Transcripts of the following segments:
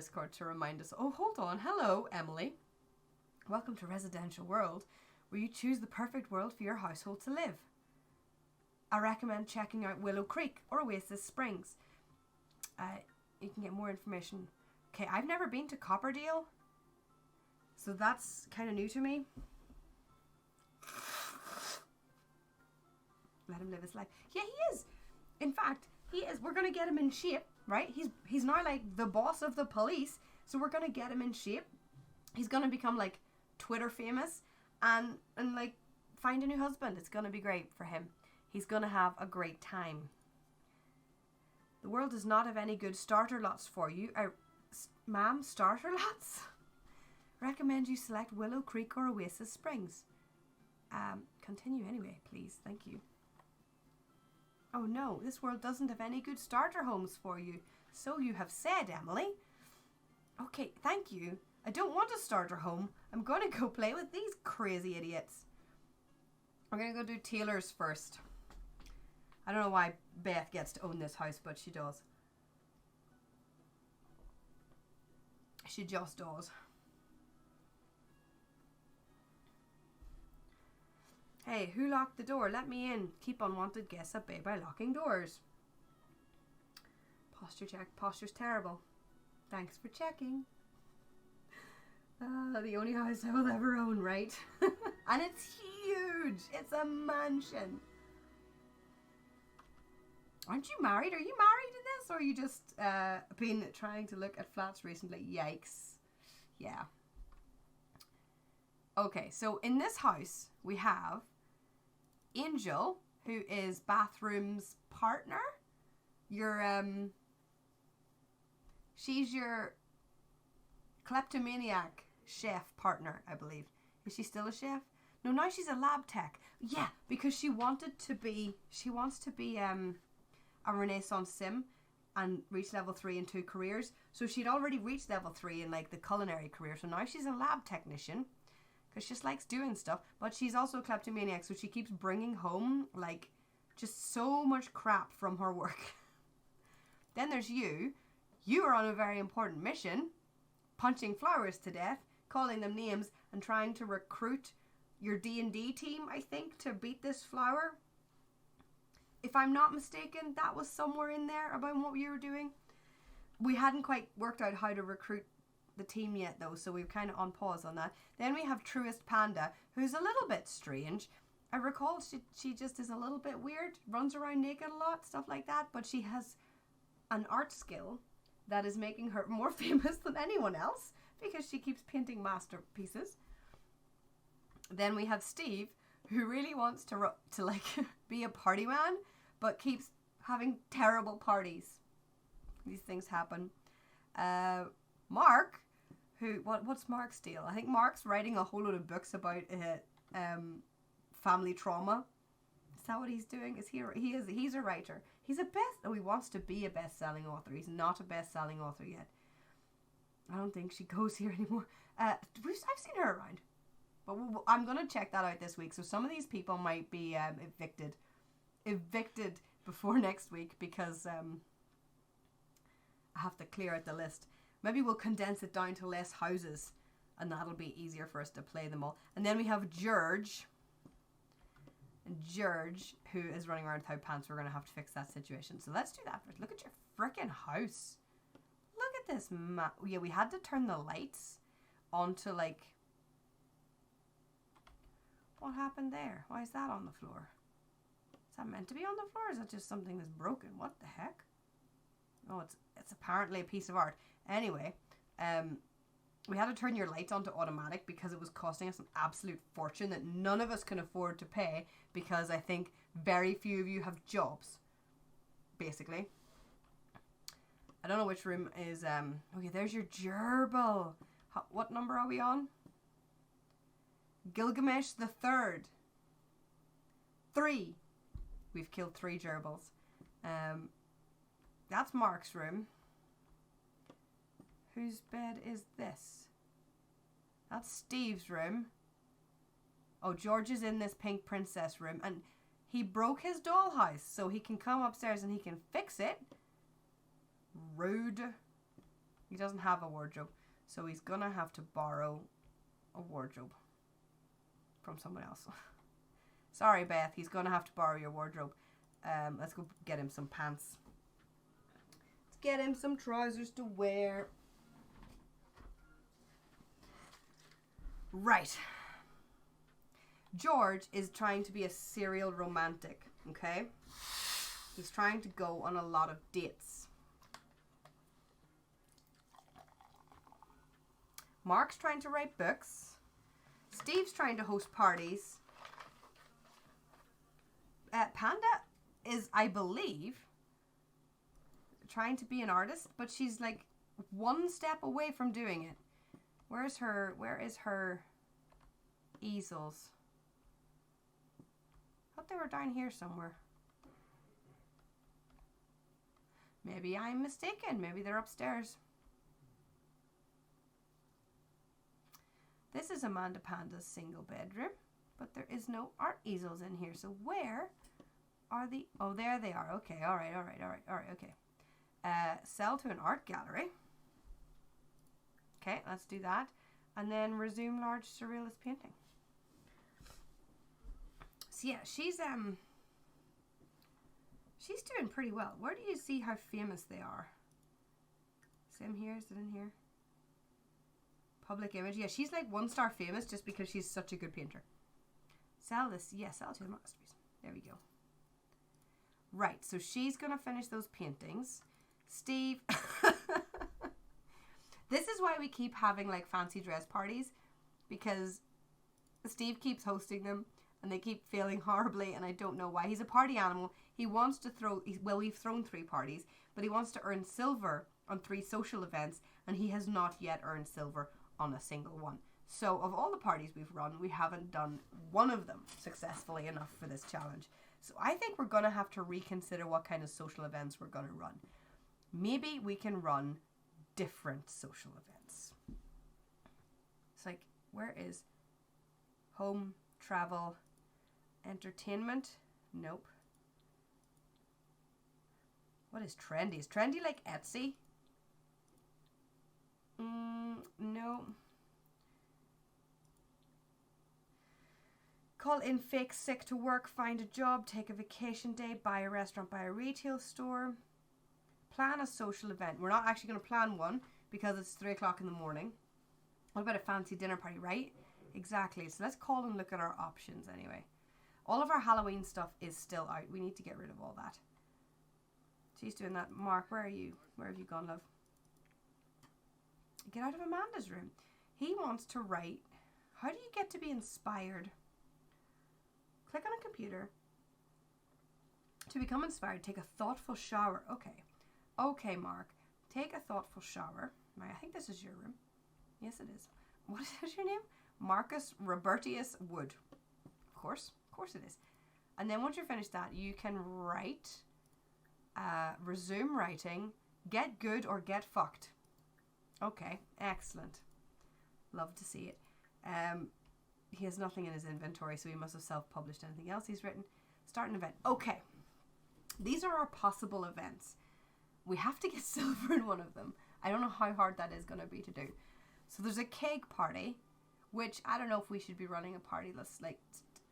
Discord to remind us. Oh, hold on. Hello, Emily. Welcome to Residential World, where you choose the perfect world for your household to live. I recommend checking out Willow Creek or Oasis Springs. You can get more information. Okay, I've never been to Copperdale, so that's kind of new to me. Let him live his life. Yeah, he is. In fact, he is. We're going to get him in shape, right? He's now like the boss of the police, so we're going to get him in shape. He's going to become like Twitter famous and like find a new husband. It's going to be great for him. He's going to have a great time. The world does not have any good starter lots for you. Ma'am, starter lots? Recommend you select Willow Creek or Oasis Springs. Continue anyway, please. Thank you. Oh no, this world doesn't have any good starter homes for you. So you have said, Emily. Okay, thank you. I don't want a starter home. I'm going to go play with these crazy idiots. I'm going to go do Taylor's first. I don't know why Beth gets to own this house, but she does. She just does. Hey, who locked the door? Let me in. Keep unwanted guests at bay by locking doors. Posture check. Posture's terrible. Thanks for checking. The only house I will ever own, right? And it's huge. It's a mansion. Aren't you married? Are you married in this? Or are you just been trying to look at flats recently? Yikes. Yeah. Okay, so in this house, we have Angel, who is Bathroom's partner. She's your kleptomaniac chef partner, I believe. Is she still a chef? No, now she's a lab tech. Yeah, because she wants to be a Renaissance sim and reach level 3 in 2 careers. So she'd already reached level 3 in like the culinary career. So now she's a lab technician because she just likes doing stuff. But she's also a kleptomaniac, so she keeps bringing home like just so much crap from her work. Then there's you. You are on a very important mission, punching flowers to death, calling them names, and trying to recruit your D&D team, I think, to beat this flower. If I'm not mistaken, that was somewhere in there about what you were doing. We hadn't quite worked out how to recruit the team yet, though, so we're kind of on pause on that. Then we have Truest Panda, who's a little bit strange. I recall she just is a little bit weird, runs around naked a lot, stuff like that, but she has an art skill that is making her more famous than anyone else because she keeps painting masterpieces. Then we have Steve, who really wants to like be a party man, but keeps having terrible parties. These things happen. Mark, what's Mark's deal? I think Mark's writing a whole load of books about family trauma. Is that what he's doing? He's a writer. He wants to be a best-selling author. He's not a best-selling author yet. I don't think she goes here anymore. I've seen her around. But I'm going to check that out this week. So some of these people might be evicted before next week because I have to clear out the list. Maybe we'll condense it down to less houses and that'll be easier for us to play them all. And then we have George. And George, who is running around without pants. We're going to have to fix that situation. So let's do that first. Look at your frickin' house. Look at this yeah, we had to turn the lights onto like... What happened there? Why is that on the floor? Is that meant to be on the floor? Or is that just something that's broken? What the heck? Oh, it's apparently a piece of art. Anyway, we had to turn your lights onto automatic because it was costing us an absolute fortune that none of us can afford to pay because I think very few of you have jobs, basically. I don't know which room is... Okay, there's your gerbil. What number are we on? Gilgamesh the Third. 3. We've killed 3 gerbils. That's Mark's room. Whose bed is this? That's Steve's room. Oh, George is in this pink princess room. And he broke his dollhouse, so he can come upstairs and he can fix it. Rude. He doesn't have a wardrobe. So he's going to have to borrow a wardrobe from someone else. Sorry, Beth. He's going to have to borrow your wardrobe. Let's go get him some pants. Let's get him some trousers to wear. Right. George is trying to be a serial romantic, okay? He's trying to go on a lot of dates. Mark's trying to write books. Steve's trying to host parties. Panda is, I believe, trying to be an artist, but she's like one step away from doing it. Where is her easels? I thought they were down here somewhere. Maybe I'm mistaken. Maybe they're upstairs. This is Amanda Panda's single bedroom, but there is no art easels in here. So where are the... Oh, there they are. Okay, all right, okay. Sell to an art gallery. Okay, let's do that. And then resume large surrealist painting. So yeah, she's doing pretty well. Where do you see how famous they are? Same here, is it in here? Public image. Yeah, she's like 1-star famous just because she's such a good painter. Sell this. Yeah, sell to the masterpiece. There we go. Right, so she's going to finish those paintings. Steve. This is why we keep having like fancy dress parties, because Steve keeps hosting them and they keep failing horribly, and I don't know why. He's a party animal. He wants to throw, well, we've thrown 3 parties, but he wants to earn silver on 3 social events, and he has not yet earned silver on a single one. So of all the parties we've run, we haven't done one of them successfully enough for this challenge. So I think we're going to have to reconsider what kind of social events we're going to run. Maybe we can run different social events. It's like, where is home, travel, entertainment? Nope. What is trendy? Is trendy like Etsy? No. Call in fake sick to work, find a job, take a vacation day, buy a restaurant, buy a retail store. Plan a social event. We're not actually going to plan one because it's 3 o'clock in the morning. What about a fancy dinner party, right? Exactly. So let's call and look at our options anyway. All of our Halloween stuff is still out. We need to get rid of all that. She's doing that. Mark, where are you? Where have you gone, love? Get out of Amanda's room. He wants to write. How do you get to be inspired? Click on a computer. To become inspired, take a thoughtful shower. Okay. Okay, Mark. Take a thoughtful shower. Right, I think this is your room. Yes, it is. What is your name? Marcus Robertius Wood. Of course it is. And then once you're finished that, you can write, resume writing, get good or get fucked. Okay, excellent. Love to see it. He has nothing in his inventory, so he must have self-published anything else he's written. Start an event. Okay. These are our possible events. We have to get silver in one of them. I don't know how hard that is going to be to do. So there's a cake party, which I don't know if we should be running a party that's like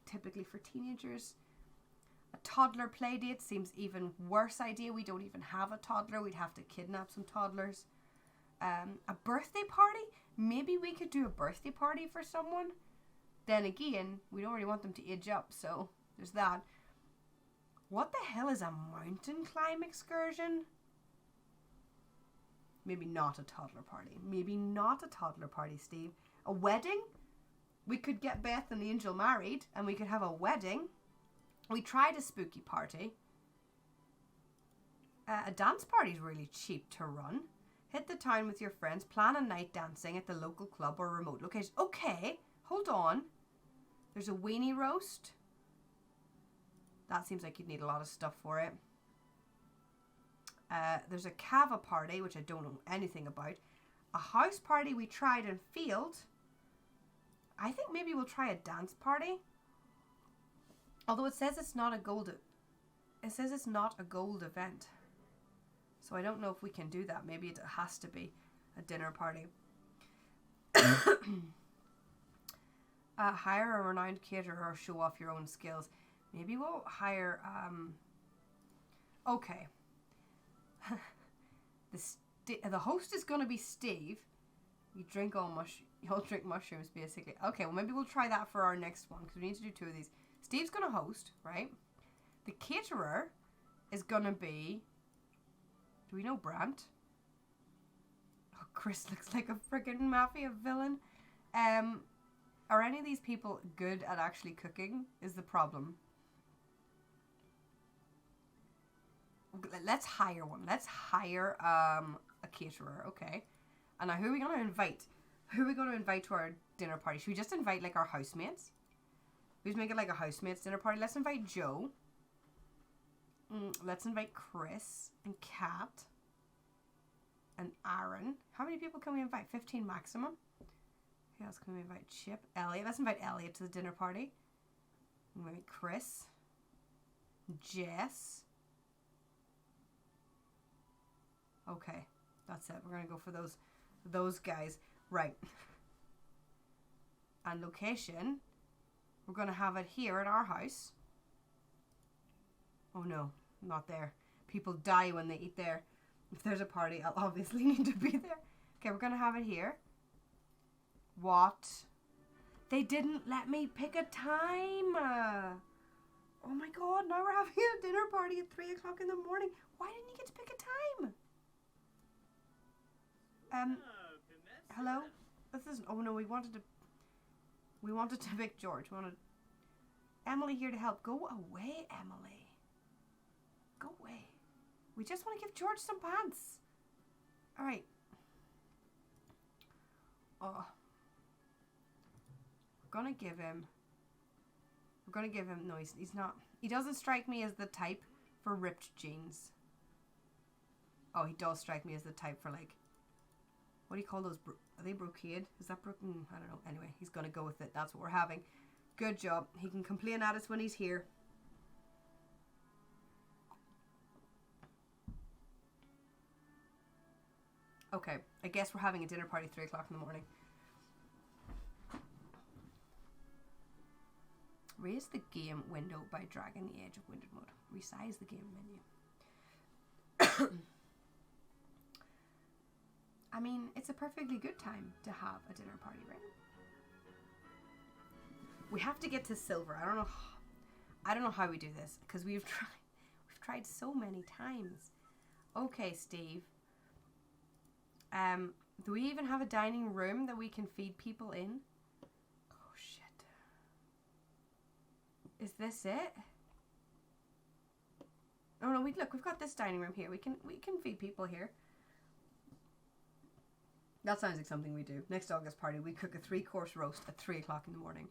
typically for teenagers. A toddler play date seems even worse idea. We don't even have a toddler. We'd have to kidnap some toddlers. A birthday party? Maybe we could do a birthday party for someone. Then again, we don't really want them to age up, so there's that. What the hell is a mountain climb excursion? Maybe not a toddler party. Maybe not a toddler party, Steve. A wedding? We could get Beth and the Angel married, and we could have a wedding. We tried a spooky party. A dance party is really cheap to run. Hit the town with your friends. Plan a night dancing at the local club or remote location. Okay, hold on. There's a weenie roast. That seems like you'd need a lot of stuff for it. There's a cava party, which I don't know anything about. A house party we tried and failed. I think maybe we'll try a dance party. Although it says it's not a gold. It says it's not a gold event. So I don't know if we can do that. Maybe it has to be. a dinner party. Hire a renowned caterer or show off your own skills. Maybe we'll hire, okay. The host is going to be Steve. You'll drink mushrooms, basically. Okay, well, maybe we'll try that for our next one, because we need to do 2 of these. Steve's going to host, right? The caterer is going to be... Do we know Brandt? Oh, Chris looks like a freaking mafia villain. Are any of these people good at actually cooking is the problem. Let's hire one. Let's hire a caterer, okay? And now who are we going to invite? Who are we going to invite to our dinner party? Should we just invite like our housemates? We just make it like a housemates dinner party. Let's invite Joe. Let's invite Chris and Kat and Aaron. How many people can we invite? 15 maximum. Who else can we invite? Chip, Elliot. Let's invite Elliot to the dinner party. Invite Chris, Jess. Okay, that's it. We're gonna go for those guys, right? And location, we're gonna have it here at our house. Oh no, not there. People die when they eat there. If there's a party, I'll obviously need to be there. Okay, we're gonna have it here. What? They didn't let me pick a time. Oh my god, now we're having a dinner party at 3 o'clock in the morning. Why didn't you get to pick a time? Hello? This isn't, oh no, we wanted to pick George. We wanted Emily here to help. Go away, Emily. Go away. We just want to give George some pants. Alright. Oh. We're gonna give him, no, he's not, he doesn't strike me as the type for ripped jeans. Oh, he does strike me as the type for like, what do you call those, are they brocade? Is that I don't know. Anyway, he's gonna go with it. That's what we're having. Good job. He can complain at us when he's here. Okay, I guess we're having a dinner party at 3 o'clock in the morning. Raise the game window by dragging the edge of windowed mode. Resize the game menu. I mean, it's a perfectly good time to have a dinner party, right? We have to get to silver. I don't know how we do this, because we've tried so many times. Okay, Steve. Do we even have a dining room that we can feed people in? Oh shit. Is this it? Oh no, we've got this dining room here. We can feed people here. That sounds like something we do. Next August party, we cook a 3-course roast at 3 o'clock in the morning.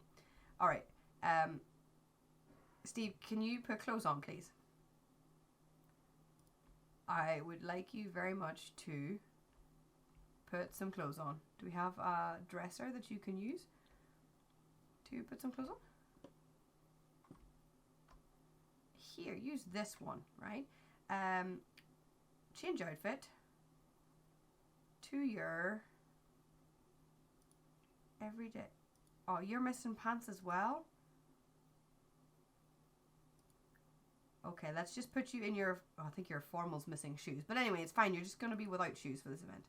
Alright. Steve, can you put clothes on, please? I would like you very much to put some clothes on. Do we have a dresser that you can use to put some clothes on? Here, use this one, right? Change outfit to your everyday. Oh, you're missing pants as well? Okay, let's just put you in your, oh, I think your formal's missing shoes. But anyway, it's fine. You're just going to be without shoes for this event.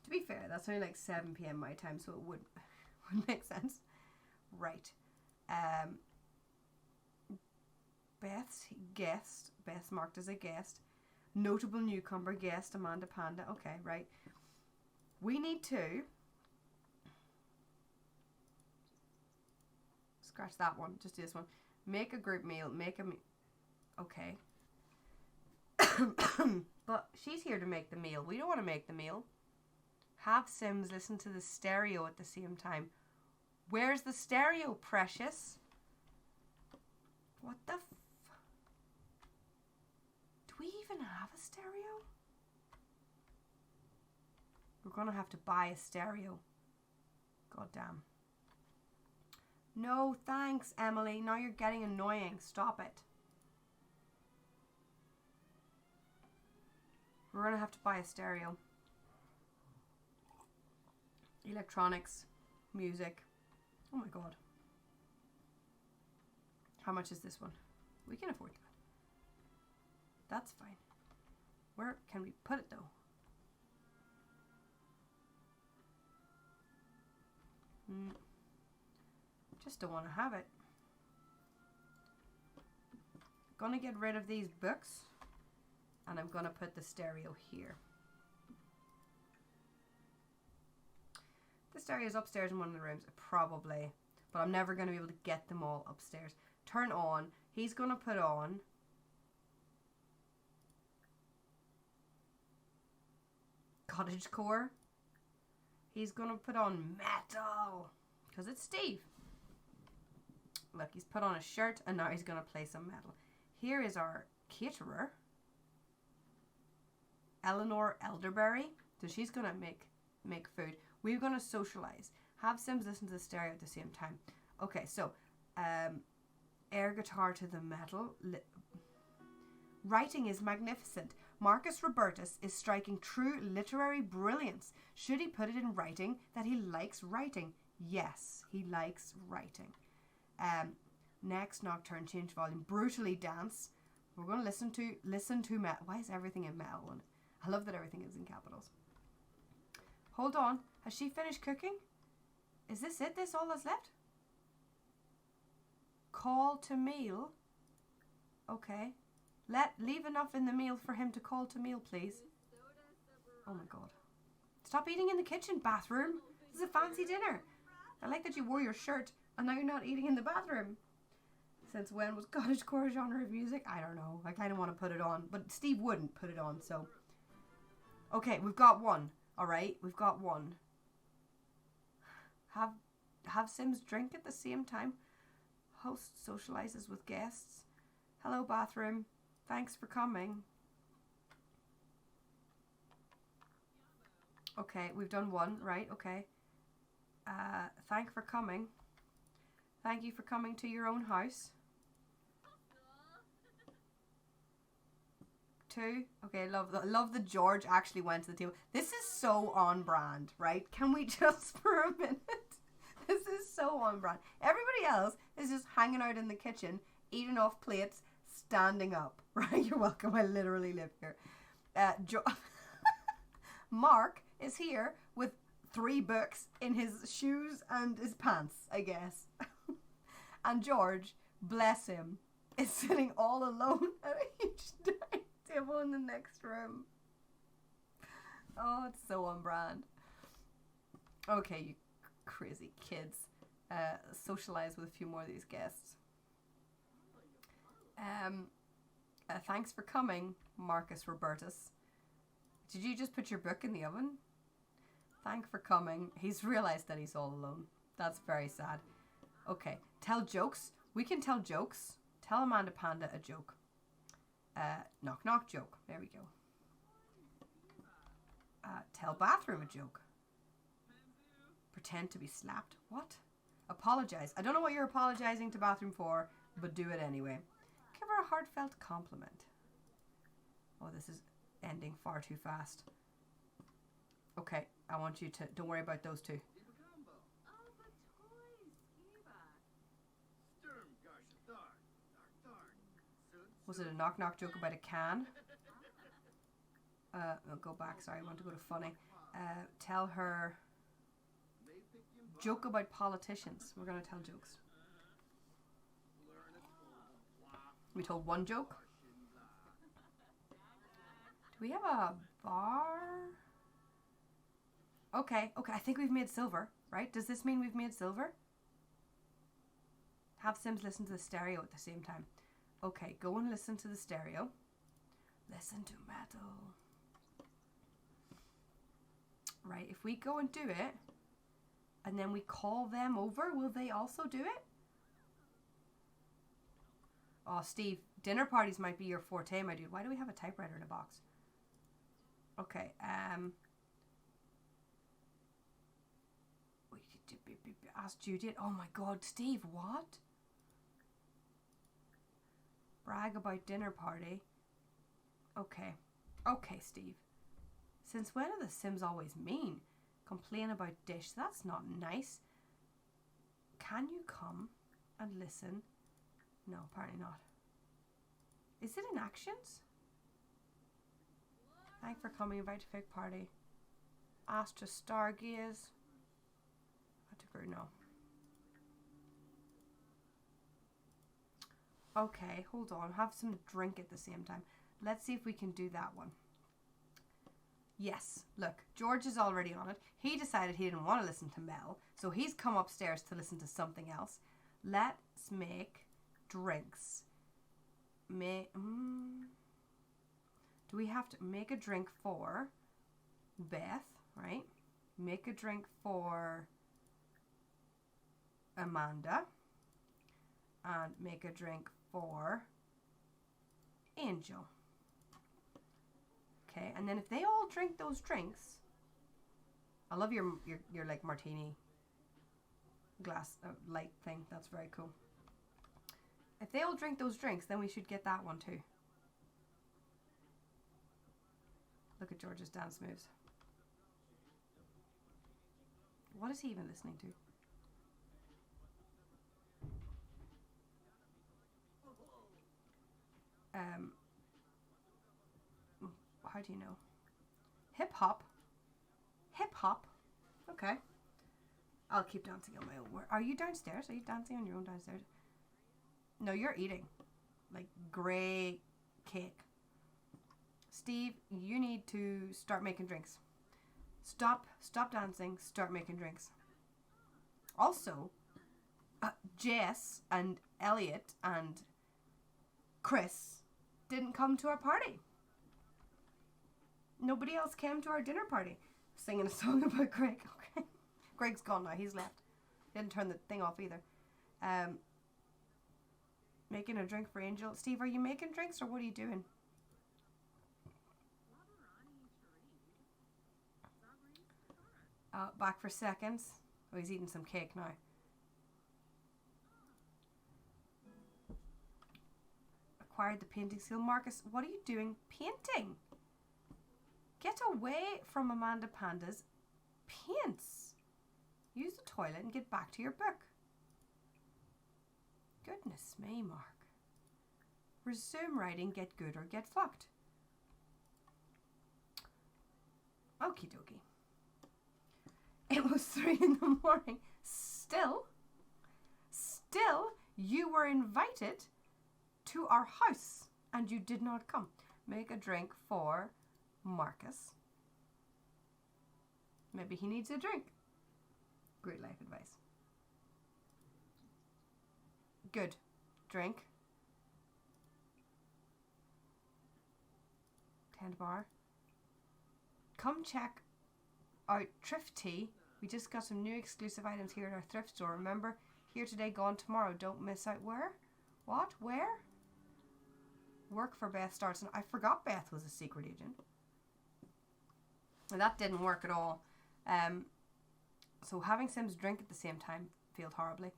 To be fair, that's only like 7 p.m. my time, so it would make sense. Right. Beth's guest. Beth's marked as a guest. Notable newcomer guest, Amanda Panda. Okay, right. We need to scratch that one. Just do this one. Make a group meal. Make a okay. But she's here to make the meal. We don't want to make the meal. Have Sims listen to the stereo at the same time. Where's the stereo, precious? What the do we even have a stereo? We're gonna have to buy a stereo. God damn. No, thanks, Emily. Now you're getting annoying. Stop it. We're gonna have to buy a stereo. Electronics, music. Oh my god. How much is this one? We can afford that. That's fine. Where can we put it though? Just don't want to have it. Gonna get rid of these books, and I'm gonna put the stereo here. The stereo is upstairs in one of the rooms, probably, but I'm never gonna be able to get them all upstairs. Turn on. He's gonna put on cottagecore. He's gonna put on metal because it's Steve. Look, he's put on a shirt and now he's gonna play some metal. Here is our caterer, Eleanor Elderberry. So she's gonna make food. We're gonna socialize. Have Sims listen to the stereo at the same time. Okay, so air guitar to the metal. Writing is magnificent. Marcus Robertus is striking true literary brilliance. Should he put it in writing that he likes writing? Yes, he likes writing. Next, nocturne, change volume, brutally dance. We're going to listen to metal. Why is everything in metal? I love that everything is in capitals. Hold on. Has she finished cooking? Is this it? This all that's left? Call to meal. Okay. Leave enough in the meal for him to call to meal, please. Oh my god. Stop eating in the kitchen, bathroom. This is a fancy dinner. I like that you wore your shirt and now you're not eating in the bathroom. Since when was cottagecore a genre of music? I don't know. I kind of want to put it on, but Steve wouldn't put it on, so. Okay, we've got one. Alright, we've got one. Have Sims drink at the same time. Host socializes with guests. Hello, bathroom. Thanks for coming. Okay, we've done one, right? Okay. Thank for coming. Thank you for coming to your own house. 2. Okay, love that George actually went to the table. This is so on brand, right? Can we just for a minute? This is so on brand. Everybody else is just hanging out in the kitchen, eating off plates, standing up, right? You're welcome. I literally live here. Mark is here with 3 books in his shoes and his pants, I guess. And George, bless him, is sitting all alone at a huge dining table in the next room. Oh, it's so on brand. Okay, you crazy kids. Socialize with a few more of these guests. Thanks for coming, Marcus Robertus. Did you just put your book in the oven? Thank for coming. He's realized that he's all alone. That's very sad. Okay, tell jokes. We can tell jokes. Tell Amanda Panda a joke. Knock knock joke. There we go. Tell bathroom a joke. Pretend to be slapped. What? Apologize. I don't know what you're apologizing to bathroom for, but do it anyway. Give her a heartfelt compliment. Oh, this is ending far too fast. Okay, I want you to... Don't worry about those 2. Was it a knock knock joke about a can? I'll go back. Sorry, I want to go to funny. Tell her... Joke about politicians. We're going to tell jokes. We told 1 joke. Do we have a bar? Okay, I think we've made silver, right? Does this mean we've made silver? Have Sims listen to the stereo at the same time. Okay, go and listen to the stereo. Listen to metal. Right, if we go and do it, and then we call them over, will they also do it? Oh, Steve, dinner parties might be your forte, my dude. Why do we have a typewriter in a box? Okay, ask Judy. Oh my god, Steve, what? Brag about dinner party. Okay, Steve. Since when are the Sims always mean? Complain about dish. That's not nice. Can you come and listen? No, apparently not. Is it in actions? Thanks for coming. Invite to fake party. Ask to stargaze. I took her. No. Okay, hold on. Have some drink at the same time. Let's see if we can do that one. Yes, look, George is already on it. He decided he didn't want to listen to Mel, so he's come upstairs to listen to something else. Let's make drinks. Do we have to make a drink for Beth, right? Make a drink for Amanda. And make a drink for Angel. Okay, and then if they all drink those drinks, I love your like martini glass light thing. That's very cool. If they all drink those drinks, then we should get that one too. Look at George's dance moves. What is he even listening to? How do you know? Hip hop. Hip hop. Okay. I'll keep dancing on my own. Are you downstairs? Are you dancing on your own downstairs? No, you're eating. Like grey cake. Steve, you need to start making drinks. Stop dancing. Start making drinks. Also, Jess and Elliot and Chris didn't come to our party. Nobody else came to our dinner party. Singing a song about Greg. Okay. Greg's gone now. He's left. Didn't turn the thing off either. Making a drink for Angel. Steve, are you making drinks or what are you doing? Back for seconds. Oh, he's eating some cake now. Acquired the painting skill. Marcus, what are you doing? Painting. Get away from Amanda Panda's paints. Use the toilet and get back to your book. Goodness me, Mark. Resume writing, get good or get fucked. Okie dokie. It was 3 in the morning. Still, you were invited to our house and you did not come. Make a drink for Marcus. Maybe he needs a drink. Great life advice. Good. Drink. Tend bar. Come check out Thrift Tea. We just got some new exclusive items here at our thrift store. Remember, here today, gone tomorrow. Don't miss out. Where? What? Where? Work for Beth starts. And I forgot Beth was a secret agent. And that didn't work at all. So having Sims drink at the same time failed horribly.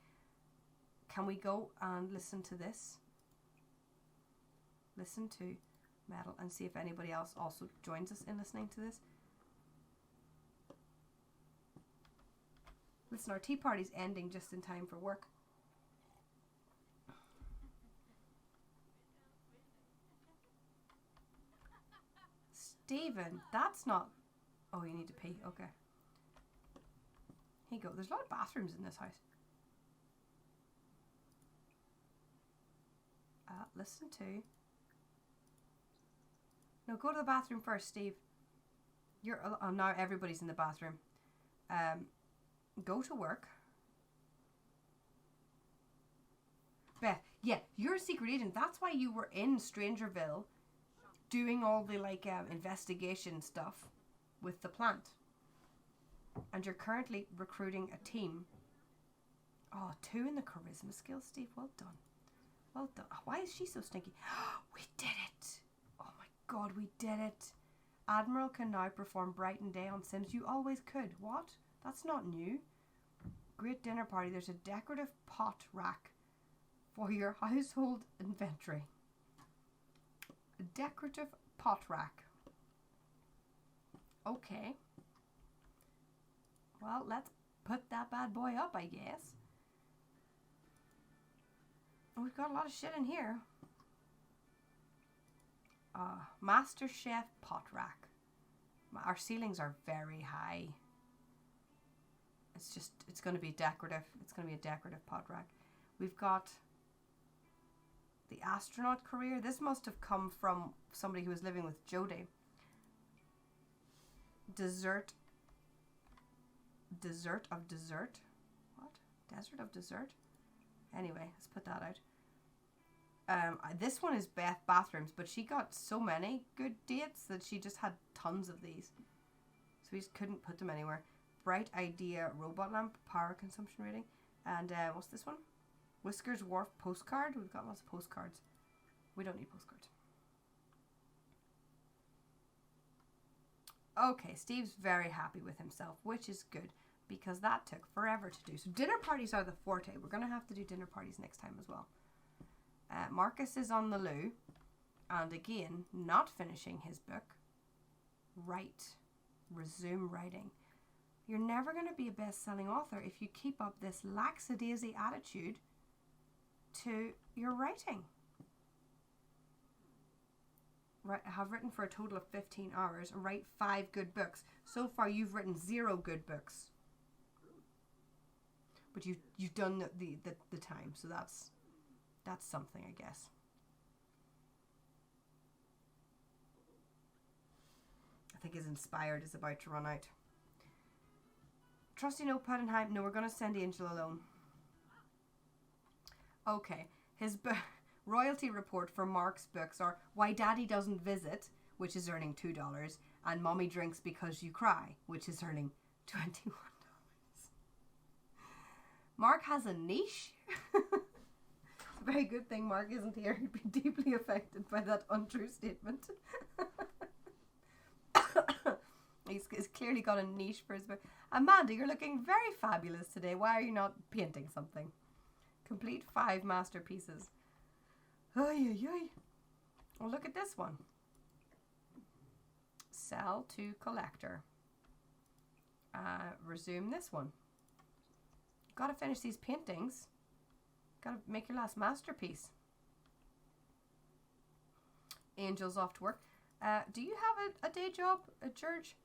Can we go and listen to this? Listen to Metal and see if anybody else also joins us in listening to this. Listen, our tea party's ending just in time for work. Stephen, that's not... Oh, you need to pee. Okay. Here you go. There's a lot of bathrooms in this house. Listen to... No, go to the bathroom first, Steve. You're... Oh, now everybody's in the bathroom. Go to work. Beth, yeah, you're a secret agent. That's why you were in Strangerville doing all the, like, investigation stuff with the plant. And you're currently recruiting a team. Oh, 2 in the charisma skills, Steve. Well done. Well done. Why is she so stinky? We did it. Oh my god, we did it. Admiral can now perform Bright and Day on Sims. You always could. What? That's not new. Great dinner party. There's a decorative pot rack for your household inventory. A decorative pot rack. Okay. Well, let's put that bad boy up, I guess. We've got a lot of shit in here. Master Chef pot rack. Our ceilings are very high. It's going to be decorative. It's going to be a decorative pot rack. We've got the astronaut career. This must have come from somebody who was living with Jodie. Desert of dessert. What? Desert of dessert? Anyway, let's put that out. This one is Beth Bathrooms, but she got so many good dates that she just had tons of these. So we just couldn't put them anywhere. Bright Idea Robot Lamp, power consumption rating. And what's this one? Whiskers Wharf postcard. We've got lots of postcards. We don't need postcards. Okay, Steve's very happy with himself, which is good because that took forever to do. So dinner parties are the forte. We're going to have to do dinner parties next time as well. Marcus is on the loo, and again, not finishing his book. Write. Resume writing. You're never going to be a best-selling author if you keep up this lackadaisy attitude to your writing. Right, I have written for a total of 15 hours. Write 5 good books. So far, you've written 0 good books. But you've done the time, so that's something, I guess. I think his inspired is about to run out. Trusty notepad and hype. No, we're going to send Angel alone. Okay. His royalty report for Mark's books are Why Daddy Doesn't Visit, which is earning $2, and Mommy Drinks Because You Cry, which is earning $21. Mark has a niche. It's a very good thing Mark isn't here. He'd be deeply affected by that untrue statement. He's clearly got a niche for his book. Amanda, you're looking very fabulous today. Why are you not painting something? Complete 5 masterpieces. Oy, oy, oy. Well, look at this one. Sell to collector. Resume this one. Got to finish these paintings. Got to make your last masterpiece. Angel's off to work. Do you have a day job at church?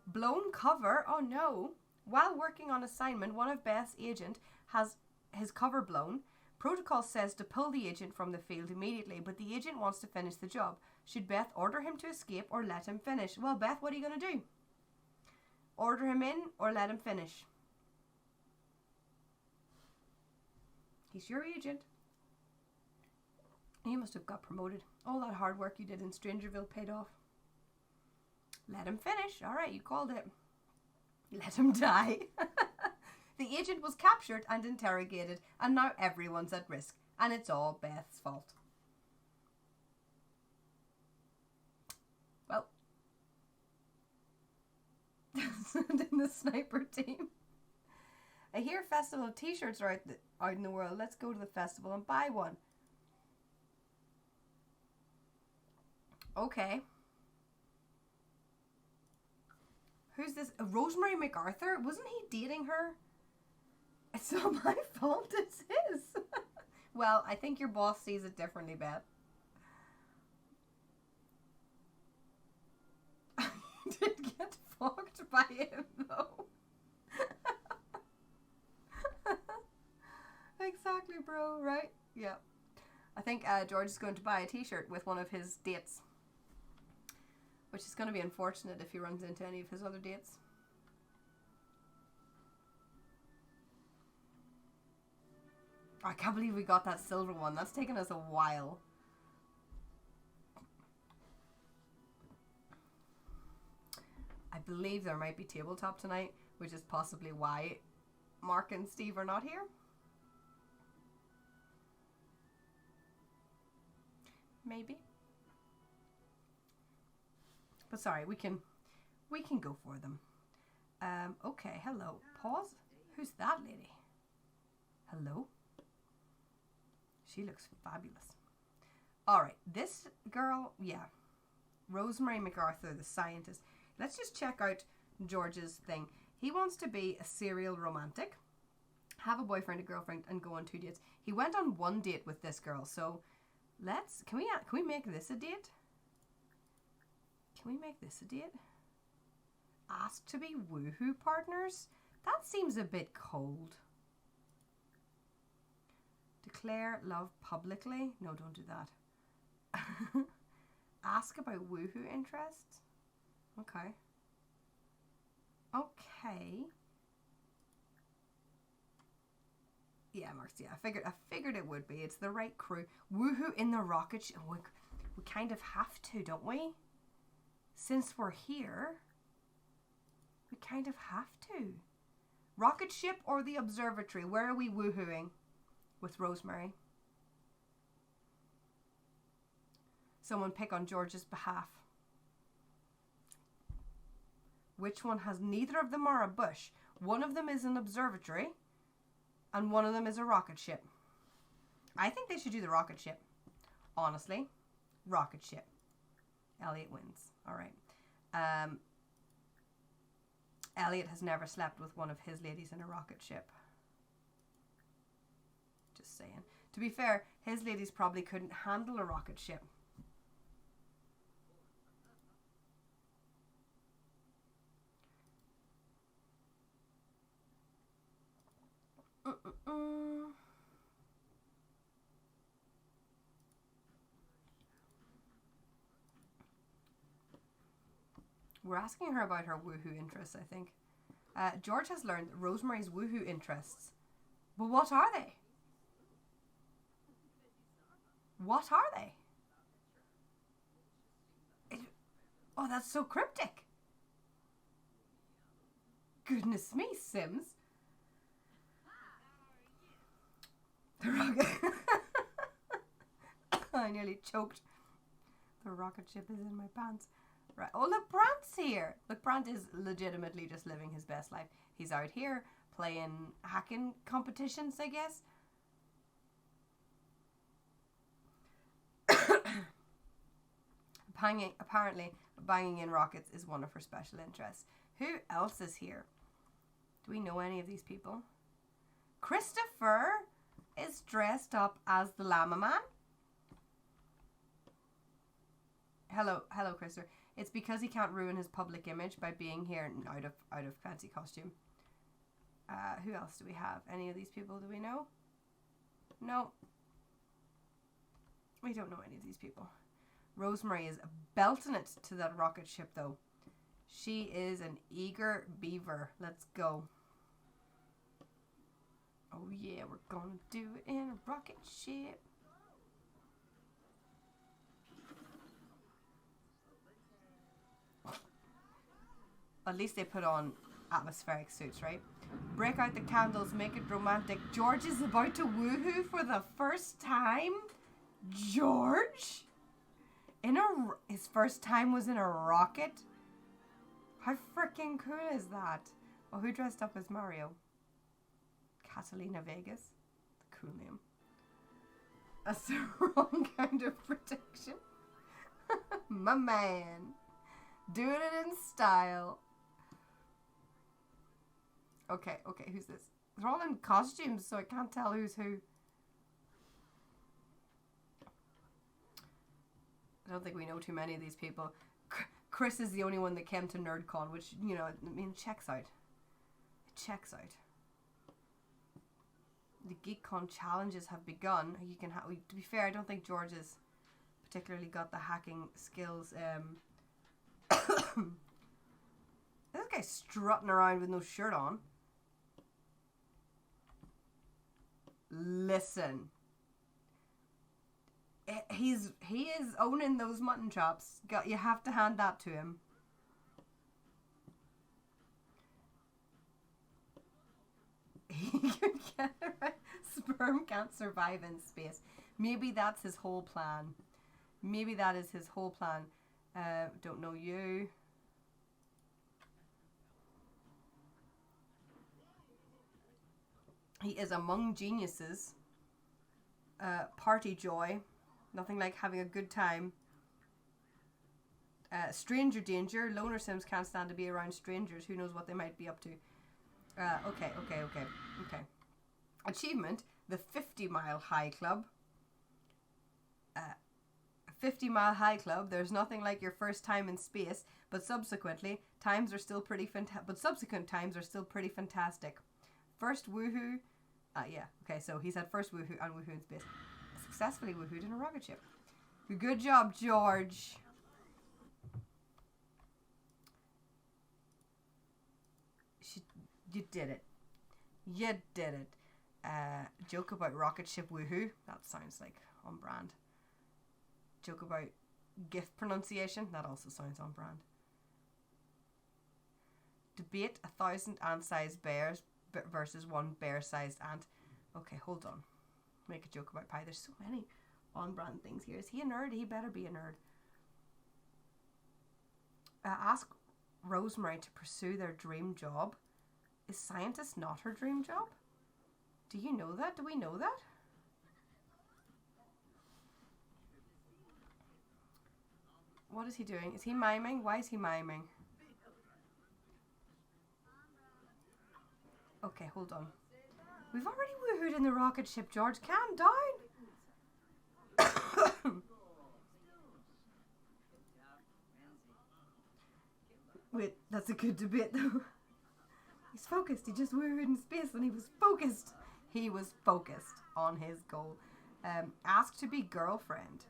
Blown cover? Oh no. While working on assignment, one of Beth's agent has his cover blown. Protocol says to pull the agent from the field immediately, but the agent wants to finish the job. Should Beth order him to escape or let him finish? Well, Beth, what are you going to do? Order him in or let him finish? He's your agent. You must have got promoted. All that hard work you did in Strangerville paid off. Let him finish. All right, you called it. Let him die. The agent was captured and interrogated, and now everyone's at risk. And it's all Beth's fault. Well. And in the sniper team. I hear festival t-shirts are out in the world. Let's go to the festival and buy one. Okay. Who's this? Rosemary MacArthur? Wasn't he dating her? It's not my fault, it's his. Well, I think your boss sees it differently, Beth. You did get fucked by him, though. Exactly, bro, right? Yeah. I think George is going to buy a t-shirt with one of his dates. Which is going to be unfortunate if he runs into any of his other dates. I can't believe we got that silver one. That's taken us a while. I believe there might be tabletop tonight, which is possibly why Mark and Steve are not here. Maybe. But sorry, we can go for them. Okay, hello. Pause. Who's that lady? Hello? She looks fabulous. Alright, this girl, yeah. Rosemary MacArthur, the scientist. Let's just check out George's thing. He wants to be a serial romantic, have a boyfriend, a girlfriend, and go on 2 dates. He went on 1 date with this girl, so can we make this a date? Can we make this a date? Ask to be woohoo partners? That seems a bit cold. Declare love publicly? No, don't do that. Ask about woohoo interests? Okay. Okay. Yeah, Marks, yeah, I figured it would be. It's the right crew. Woohoo in the rocket ship. We kind of have to, don't we? Since we're here, we kind of have to. Rocket ship or the observatory? Where are we woohooing with Rosemary? Someone pick on George's behalf. Which one has neither of them are a bush? One of them is an observatory and one of them is a rocket ship. I think they should do the rocket ship. Honestly. Rocket ship. Elliot wins. Alright. Elliot has never slept with one of his ladies in a rocket ship. Just saying. To be fair, his ladies probably couldn't handle a rocket ship. We're asking her about her woohoo interests, I think. George has learned Rosemary's woohoo interests. But what are they? What are they? Oh, that's so cryptic. Goodness me, Sims. The rocket. I nearly choked. The rocket ship is in my pants. Right. Oh, look, Brant's here. Look, Brant is legitimately just living his best life. He's out here playing hacking competitions, I guess. Apparently, banging in rockets is one of her special interests. Who else is here? Do we know any of these people? Christopher is dressed up as the Llama Man. Hello, Christopher. It's because he can't ruin his public image by being here out of fancy costume. Who else do we have? Any of these people do we know? No. We don't know any of these people. Rosemary is belting it to that rocket ship though. She is an eager beaver. Let's go. Oh yeah, we're gonna do it in a rocket ship. At least they put on atmospheric suits, right? Break out the candles, make it romantic. George is about to woohoo for the first time? George? His first time was in a rocket? How freaking cool is that? Oh, who dressed up as Mario? Catalina Vegas. The cool name. That's the wrong kind of protection. My man. Doing it in style. Okay, who's this? They're all in costumes, so I can't tell who's who. I don't think we know too many of these people. Chris is the only one that came to NerdCon, which, you know, I mean, checks out. It checks out. The GeekCon challenges have begun. You can to be fair, I don't think George has particularly got the hacking skills. This guy's strutting around with no shirt on. Listen. He is owning those mutton chops. You have to hand that to him. He can get it right. Sperm can't survive in space. Maybe that's his whole plan. Maybe that is his whole plan. Don't know you. He is among geniuses. Party joy. Nothing like having a good time. Stranger danger. Loner Sims can't stand to be around strangers. Who knows what they might be up to. Okay. Achievement, the 50-mile high club. 50-mile high club. There's nothing like your first time in space, but subsequent times are still pretty fantastic. First woohoo. Yeah. Okay, so he said first woohoo and woohoo in space. Successfully woohooed in a rocket ship. Good job, George. You did it. You did it. Joke about rocket ship woohoo. That sounds like on brand. Joke about gift pronunciation. That also sounds on brand. Debate 1,000 ant-sized bears versus one bear-sized ant. Okay, hold on. Make a joke about pie. There's so many on-brand things here. Is he a nerd? He better be a nerd. Ask Rosemary to pursue their dream job. Is scientist not her dream job? Do you know that? Do we know that? What is he doing? Is he miming? Why is he miming? Okay, hold on. We've already woohooed in the rocket ship, George. Calm down. Wait, that's a good debate though. He's focused. He just woohooed in space and he was focused. He was focused on his goal. Ask to be girlfriend.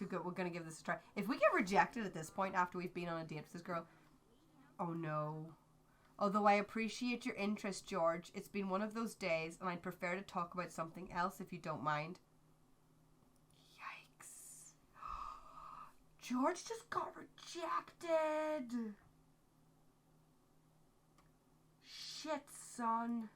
We're going to give this a try. If we get rejected at this point after we've been on a date with this girl. Oh no. Although I appreciate your interest, George, it's been one of those days and I'd prefer to talk about something else if you don't mind. Yikes. George just got rejected. Shit, son.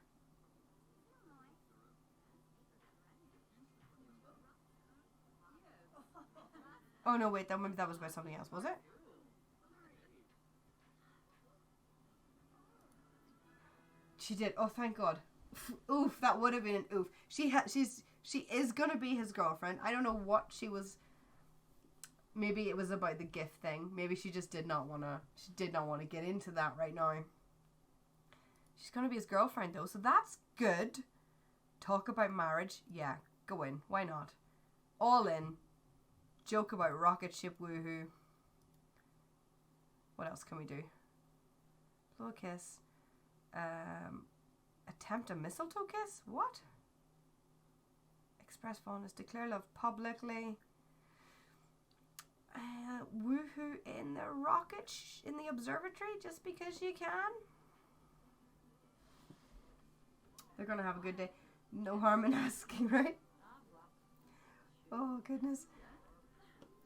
Oh no, wait, maybe that was about something else, was it? She did. Oh, thank God. Oof, that would have been an oof. She is gonna be his girlfriend. I don't know what she was. Maybe it was about the gift thing. Maybe she just did not wanna. She did not want to get into that right now. She's gonna be his girlfriend though, so that's good. Talk about marriage. Yeah, go in. Why not? All in. Joke about rocket ship woohoo. What else can we do? Blow a kiss. Attempt a mistletoe kiss? What? Express fondness. Declare love publicly. Woohoo in the rocket in the observatory just because you can. They're gonna have a good day. No harm in asking, right? Oh goodness.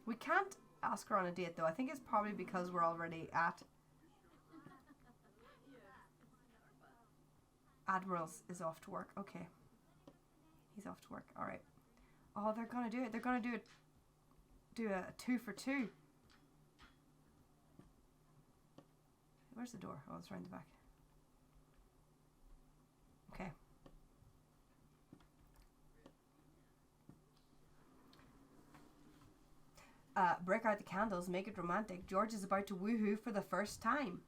We can't ask her on a date though. I think it's probably because we're already at Admiral's is off to work. Okay. He's off to work. Alright. Oh, they're gonna do it. They're gonna do a 2 for 2. Where's the door? Oh, it's around the back. Okay. Break out the candles, make it romantic. George is about to woohoo for the first time.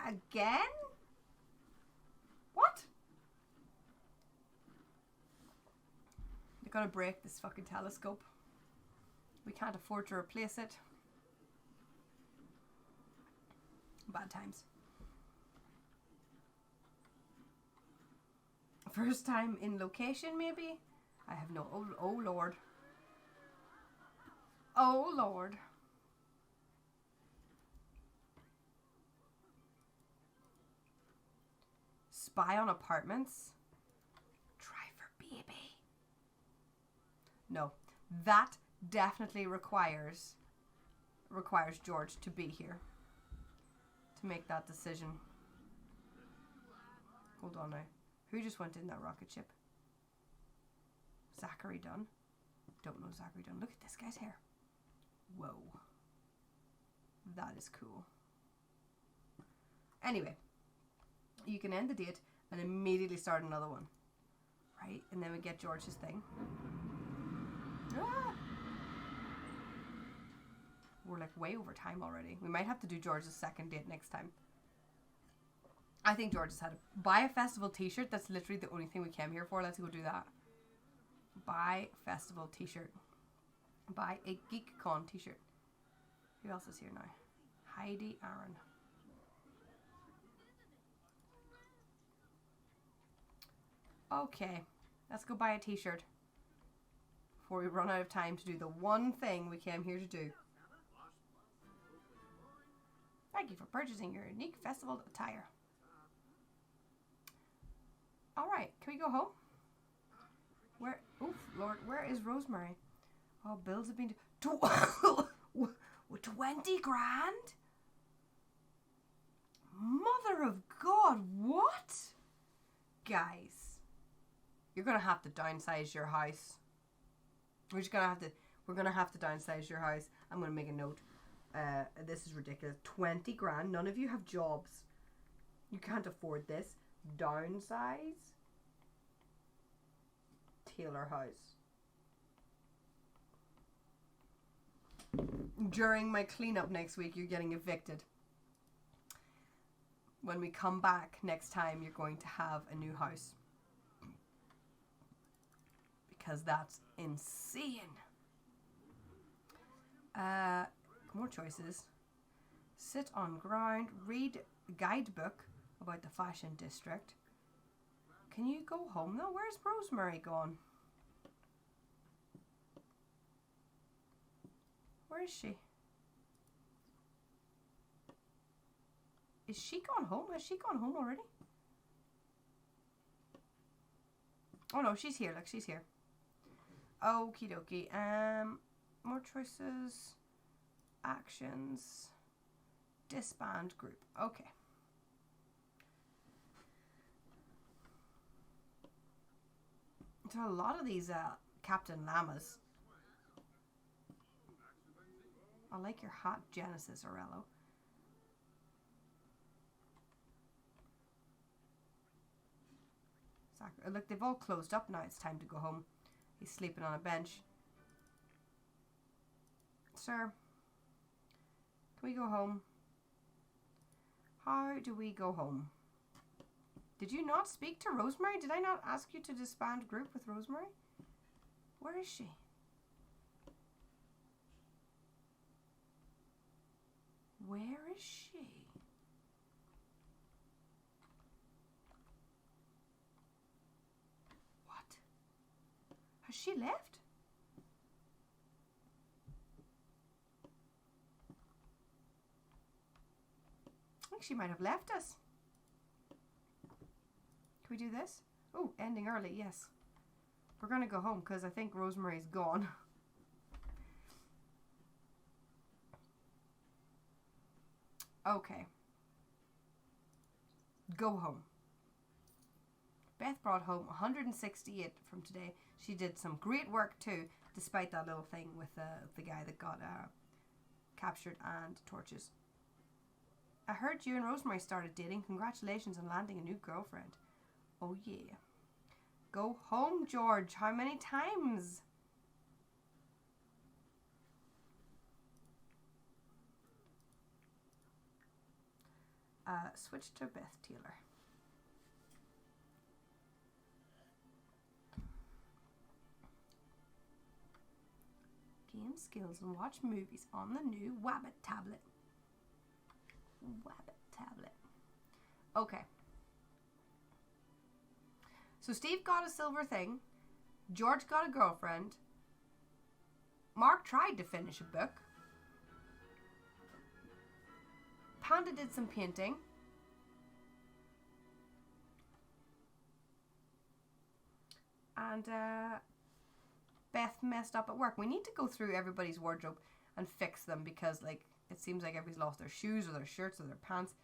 Again? What? They're gonna break this fucking telescope. We can't afford to replace it. Bad times. First time in location, maybe? I have no... Oh Lord. Oh Lord. Spy on apartments? Try for baby. No. That definitely requires George to be here to make that decision. Hold on now. Who just went in that rocket ship? Zachary Dunn? Don't know Zachary Dunn. Look at this guy's hair. Whoa. That is cool. Anyway, you can end the date and immediately start another one. Right? And then we get George's thing. Ah! We're like way over time already. We might have to do George's second date next time. I think George has had it. Buy a festival t-shirt. That's literally the only thing we came here for. Let's go do that. Buy festival t-shirt. Buy a GeekCon t-shirt. Who else is here now? Heidi Aaron. Okay. Let's go buy a t-shirt. Before we run out of time to do the one thing we came here to do. Thank you for purchasing your unique festival attire. Alright, can we go home? Where, oof, Lord, where is Rosemary? Oh, bills have been... 20 grand? Mother of God, what? Guys, you're going to have to downsize your house. We're going to have to downsize your house. I'm going to make a note. This is ridiculous. 20 grand. None of you have jobs. You can't afford this. Downsize Taylor house. During my cleanup next week, you're getting evicted. When we come back next time, you're going to have a new house. Because that's insane. More choices. Sit on ground. Read guidebook about the fashion district. Can you go home though? Where's Rosemary gone? Where is she? Is she gone home? Has she gone home already? Oh no, she's here. Look, she's here. Okie dokie. More choices. Actions. Disband group. Okay. There are a lot of these Captain Llamas. I like your hat, Genesis Orello. Look, they've all closed up now. It's time to go home. He's sleeping on a bench. Sir, can we go home? How do we go home? Did you not speak to Rosemary? Did I not ask you to disband group with Rosemary? Where is she? Where is she? What? Has she left? I think she might have left us. Can we do this? Oh, ending early, yes. We're going to go home because I think Rosemary's gone. Okay. Go home. Beth brought home 168 from today. She did some great work too, despite that little thing with the guy that got captured and torches. I heard you and Rosemary started dating. Congratulations on landing a new girlfriend. Oh yeah. Go home, George. How many times? Switch to Beth Taylor. Game skills and watch movies on the new Wabbit tablet. Wabbit tablet. Okay. So Steve got a silver thing. George got a girlfriend. Mark tried to finish a book. Panda did some painting. And Beth messed up at work. We need to go through everybody's wardrobe and fix them because like it seems like everybody's lost their shoes or their shirts or their pants.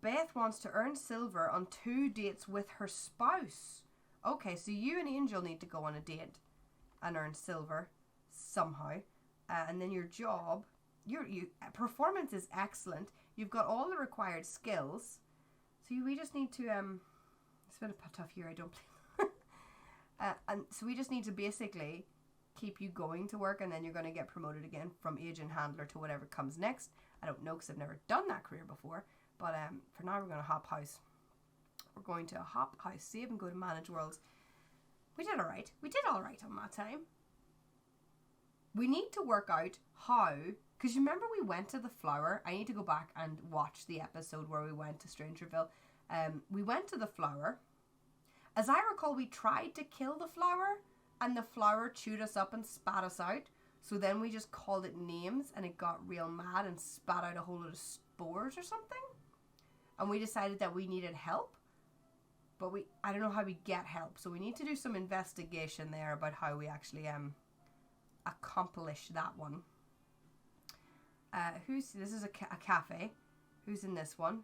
Beth wants to earn silver on 2 dates with her spouse. Okay, so you and Angel need to go on a date and earn silver somehow. And then your job, your performance is excellent. You've got all the required skills. So we just need to, it's been a tough year, I don't believe. And so we just need to basically keep you going to work, and then you're going to get promoted again from agent handler to whatever comes next. I don't know because I've never done that career before. But for now, we're going to hop house. We're going to hop house, save and go to manage worlds. We did all right. We did all right on that time. We need to work out how, because you remember we went to the flower. I need to go back and watch the episode where we went to Strangerville. We went to the flower. As I recall, we tried to kill the flower, and the flower chewed us up and spat us out. So then we just called it names, and it got real mad and spat out a whole lot of spores or something. And we decided that we needed help. But I don't know how we get help. So we need to do some investigation there about how we actually accomplish that one. This is a cafe. Who's in this one?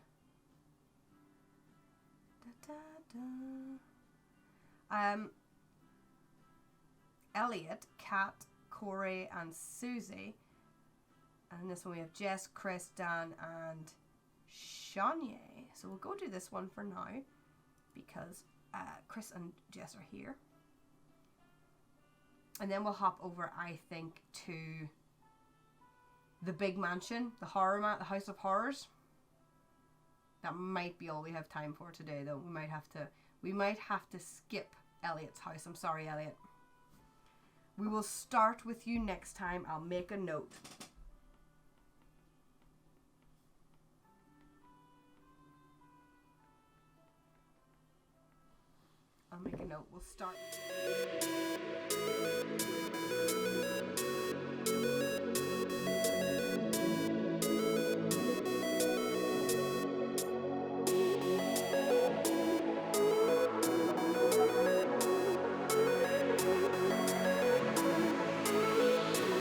Da, da, da. Elliot, Kat, Corey, and Susie. And in this one we have Jess, Chris, Dan, and Shania. So we'll go do this one for now, because Chris and Jess are here. And then we'll hop over, I think, to the big mansion, the House of Horrors. That might be all we have time for today, though. We might have to skip Elliot's house. I'm sorry, Elliot. We will start with you next time. I'll make a note. I'll make a note. We'll start.